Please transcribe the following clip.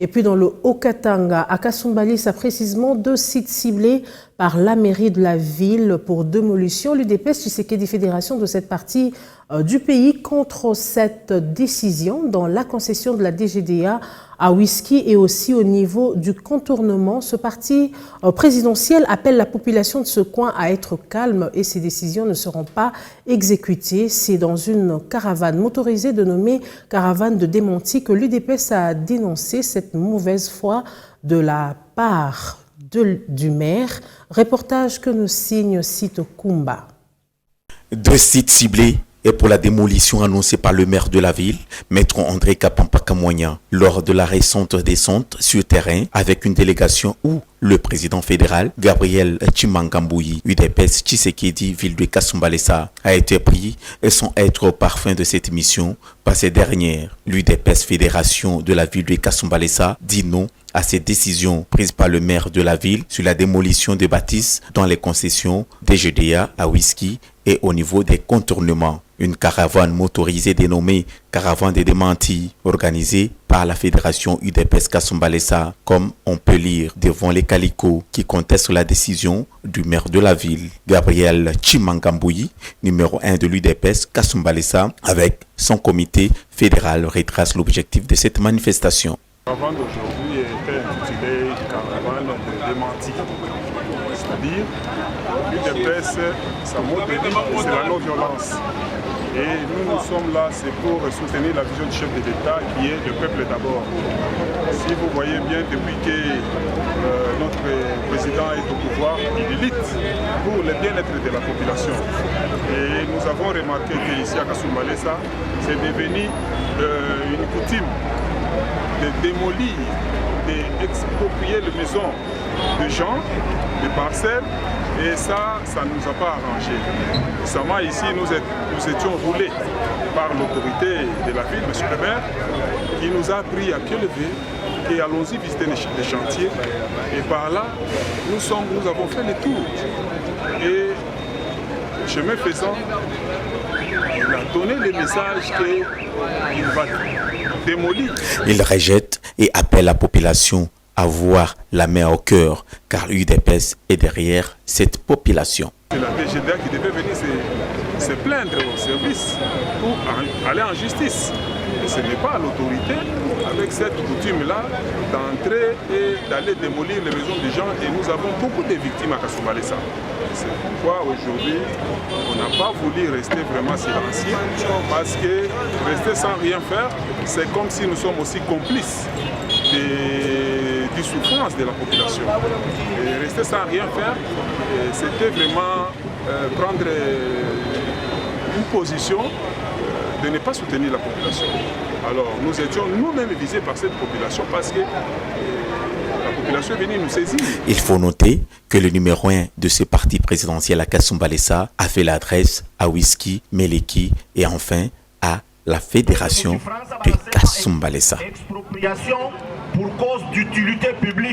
Et puis dans le Haut-Katanga, à Kasumbalesa, précisément 2 sites ciblés par la mairie de la ville pour démolition. L'UDPS Tshisekedi Fédération de cette partie du pays contre cette décision dans la concession de la DGDA à Whisky et aussi au niveau du contournement. Ce parti présidentiel appelle la population de ce coin à être calme et ces décisions ne seront pas exécutées. C'est dans une caravane motorisée dénommée caravane de démenti que l'UDPS a dénoncé cette mauvaise foi de la part du maire. Reportage que nous signe Sito Kumba. 2 sites ciblés et pour la démolition annoncée par le maire de la ville, Maître André Kapampa-Kamouania, lors de la récente descente sur terrain avec une délégation où le président fédéral, Gabriel Tshimangambouyi, UDPS Tshisekedi, ville de Kasumbalesa, a été pris et sans être au parfum de cette mission par ces dernières. L'UDPS Fédération de la ville de Kasumbalesa dit non à cette décision prise par le maire de la ville sur la démolition des bâtisses dans les concessions DGDA à Whisky et au niveau des contournements. Une caravane motorisée dénommée Caravane des démentis, organisée par la fédération UDPS Kasumbalesa, comme on peut lire devant les calicots qui contestent la décision du maire de la ville. Gabriel Tshimangambouyi, numéro 1 de l'UDPS Kasumbalesa, avec son comité fédéral, retrace l'objectif de cette manifestation. La caravane d'aujourd'hui était intitulée Caravane de démenti, c'est-à-dire l'UDPS, sa mot de vie, c'est la non-violence. Et nous sommes là, c'est pour soutenir la vision du chef de l'État qui est le peuple d'abord. Si vous voyez bien, depuis que notre président est au pouvoir, il lutte pour le bien-être de la population. Et nous avons remarqué qu'ici à Kasumbalesa, c'est devenu une coutume de démolir, d'exproprier les maisons de gens, des parcelles, et ça ne nous a pas arrangé. Récemment ici, nous étions roulés par l'autorité de la ville, M. le maire, qui nous a pris à pied levé et allons-y visiter les chantiers. Et par là, nous avons fait le tour. Et chemin faisant, il a donné le message qu'il va démolir. Il rejette et appelle la population à voir la main au cœur, car l'UDPS est derrière cette population. C'est la DGDA qui devait venir se plaindre au service pour aller en justice. Et ce n'est pas à l'autorité, avec cette coutume-là, d'entrer et d'aller démolir les maisons des gens. Et nous avons beaucoup de victimes à Kasumbalesa. C'est pourquoi aujourd'hui, on n'a pas voulu rester vraiment silencieux, parce que rester sans rien faire, c'est comme si nous sommes aussi complices des souffrances de la population. Et rester sans rien faire, c'était vraiment prendre une position de ne pas soutenir la population. Alors nous étions nous-mêmes visés par cette population parce que la population est venue nous saisir. Il faut noter que le numéro 1 de ce parti présidentiel à Kasumbalesa a fait l'adresse à Whisky, Meleki et enfin à la fédération de Kasumbalesa. Expropriation pour cause d'utilité publique.